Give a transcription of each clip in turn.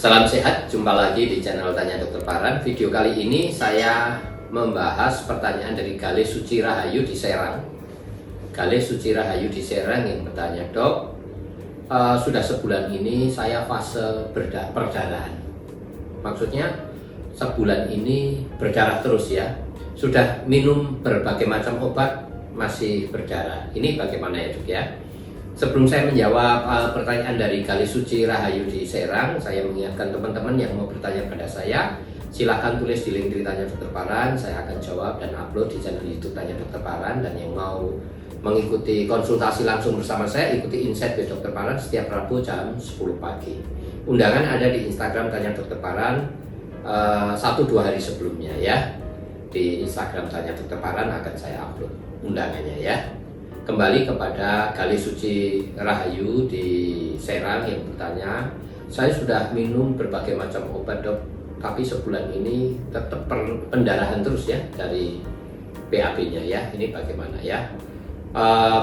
Salam sehat, jumpa lagi di channel Tanya Dokter Paran. Video kali ini saya membahas pertanyaan dari Galih Suci Rahayu di Serang. Galih Suci Rahayu di Serang yang bertanya, "Dok, sudah sebulan ini saya fase perdarahan." Maksudnya sebulan ini berdarah terus ya. Sudah minum berbagai macam obat masih berdarah. Ini bagaimana ya, Dok ya? Sebelum saya menjawab pertanyaan dari Galih Suci Rahayu di Serang, saya mengingatkan teman-teman yang mau bertanya pada saya, silahkan tulis di link di Tanya Dokter Paran. Saya akan jawab dan upload di channel YouTube Tanya Dokter Paran. Dan yang mau mengikuti konsultasi langsung bersama saya, ikuti Insight with Dokter Paran setiap Rabu jam 10 pagi. Undangan ada di Instagram Tanya Dokter Paran 1-2 hari sebelumnya ya. Di Instagram Tanya Dokter Paran akan saya upload undangannya ya. Kembali kepada Galih Suci Rahayu di Serang yang bertanya, "Saya sudah minum berbagai macam obat, Dok, tapi sebulan ini tetap pendarahan terus ya dari BAB-nya ya. Ini bagaimana ya?"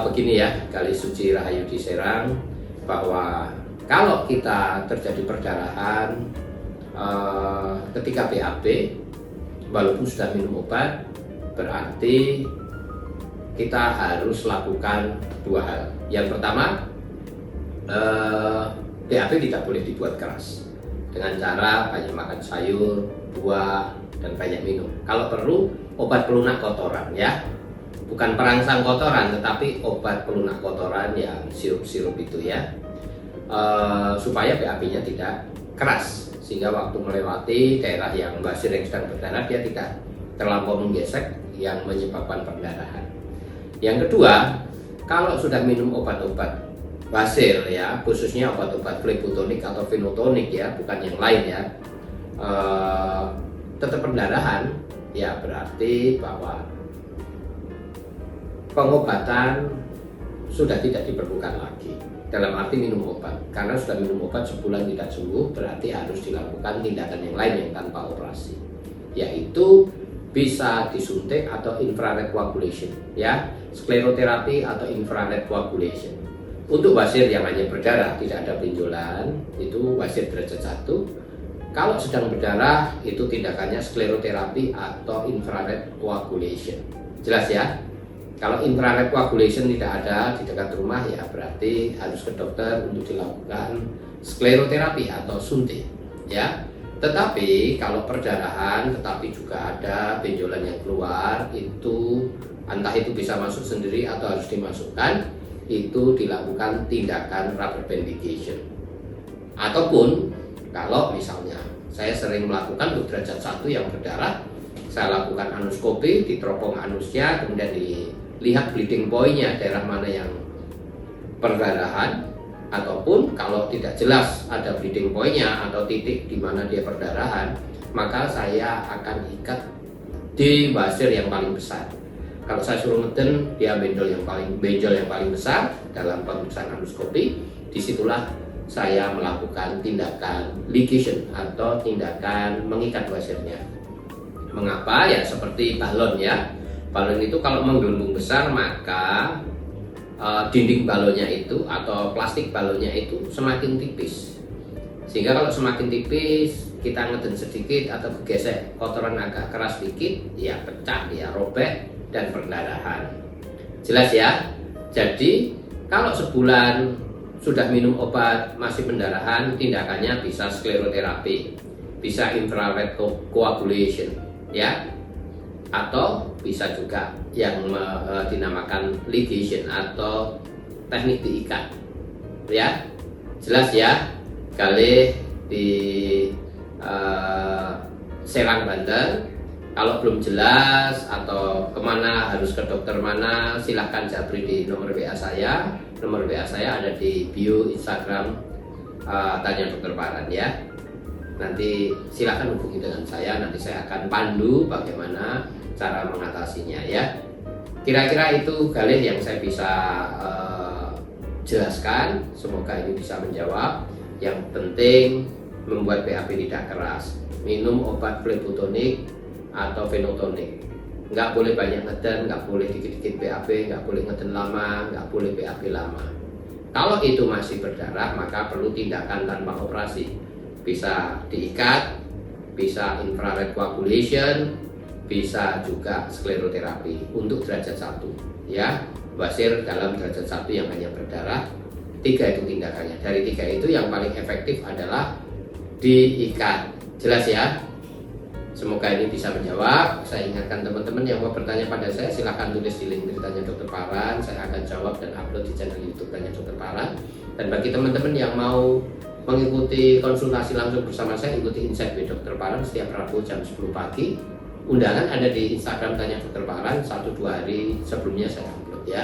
Begini ya, Galih Suci Rahayu di Serang, bahwa kalau kita terjadi perdarahan ketika BAB, walaupun sudah minum obat, berarti kita harus lakukan dua hal. Yang pertama, BAB tidak boleh dibuat keras dengan cara banyak makan sayur, buah, dan banyak minum. Kalau perlu, obat pelunak kotoran ya, bukan perangsang kotoran, tetapi obat pelunak kotoran yang sirup-sirup itu ya, supaya BAB-nya tidak keras, sehingga waktu melewati daerah yang basir yang sedang berdarah, dia tidak terlampau menggesek yang menyebabkan perdarahan. Yang kedua, kalau sudah minum obat-obat basir ya, khususnya obat-obat flebotonik atau fenotonik ya, bukan yang lain ya, tetap perdarahan, ya berarti bahwa pengobatan sudah tidak diperlukan lagi. Dalam arti minum obat, karena sudah minum obat sebulan tidak sembuh, berarti harus dilakukan tindakan yang lain yang tanpa operasi, yaitu bisa disuntik atau infrared coagulation ya, skleroterapi atau infrared coagulation. Untuk wasir yang hanya berdarah, tidak ada benjolan, itu wasir derajat 1. Kalau sedang berdarah, itu tindakannya skleroterapi atau infrared coagulation. Jelas ya? Kalau infrared coagulation tidak ada di dekat rumah, ya berarti harus ke dokter untuk dilakukan skleroterapi atau suntik ya. Tetapi kalau perdarahan tetapi juga ada benjolan yang keluar, itu entah itu bisa masuk sendiri atau harus dimasukkan, itu dilakukan tindakan rubber band ligation. Ataupun kalau misalnya saya sering melakukan untuk derajat 1 yang berdarah, saya lakukan anuskopi, diteropong anusnya, kemudian dilihat bleeding point-nya, daerah mana yang perdarahan. Ataupun kalau tidak jelas ada bleeding point-nya atau titik di mana dia perdarahan, maka saya akan ikat di wasir yang paling besar. Kalau saya suruh ngeden, dia benjol yang paling besar dalam pemeriksaan anuskopi, disitulah saya melakukan tindakan ligation atau tindakan mengikat wasirnya. Mengapa? Ya seperti balon ya. Balon itu kalau menggelembung besar, maka dinding balonnya itu atau plastik balonnya itu semakin tipis, sehingga kalau semakin tipis kita ngeden sedikit atau gesek kotoran agak keras sedikit, ya pecah, ya robek dan perdarahan. Jelas ya? Jadi kalau sebulan sudah minum obat masih pendarahan, tindakannya bisa skleroterapi, bisa infrared coagulation ya, atau bisa juga yang dinamakan ligation atau teknik diikat ya. Jelas ya? Galih di Serang, Banten. Kalau belum jelas atau kemana harus ke dokter mana, silahkan japri di nomor WA saya. Nomor WA saya ada di bio Instagram Tanya Dokter Paran ya. Nanti silahkan hubungi dengan saya, nanti saya akan pandu bagaimana cara mengatasinya ya. Kira-kira itu Galih yang saya bisa jelaskan. Semoga ini bisa menjawab. Yang penting membuat BAB tidak keras. Minum obat flebotonik atau fenotonik. Nggak boleh banyak ngeden, nggak boleh dikit-dikit BAB, nggak boleh ngeden lama, nggak boleh BAB lama. Kalau itu masih berdarah, maka perlu tindakan tanpa operasi. bisa diikat, bisa infrared coagulation, bisa juga skleroterapi untuk derajat 1 ya. Basir dalam derajat 1 yang hanya berdarah. 3 itu tindakannya. Dari 3 itu yang paling efektif adalah diikat. Jelas ya? Semoga ini bisa menjawab. Saya ingatkan teman-teman yang mau bertanya pada saya, silahkan tulis di link beritanya Dokter Parwan. Saya akan jawab dan upload di channel YouTube Tanya Dokter Parwan. Dan bagi teman-teman yang mau mengikuti konsultasi langsung bersama saya, ikuti Insight with Dokter Parwan setiap Rabu jam 10 pagi. Undangan ada di Instagram Tanya Dokter Parwan, 1-2 hari sebelumnya saya upload ya.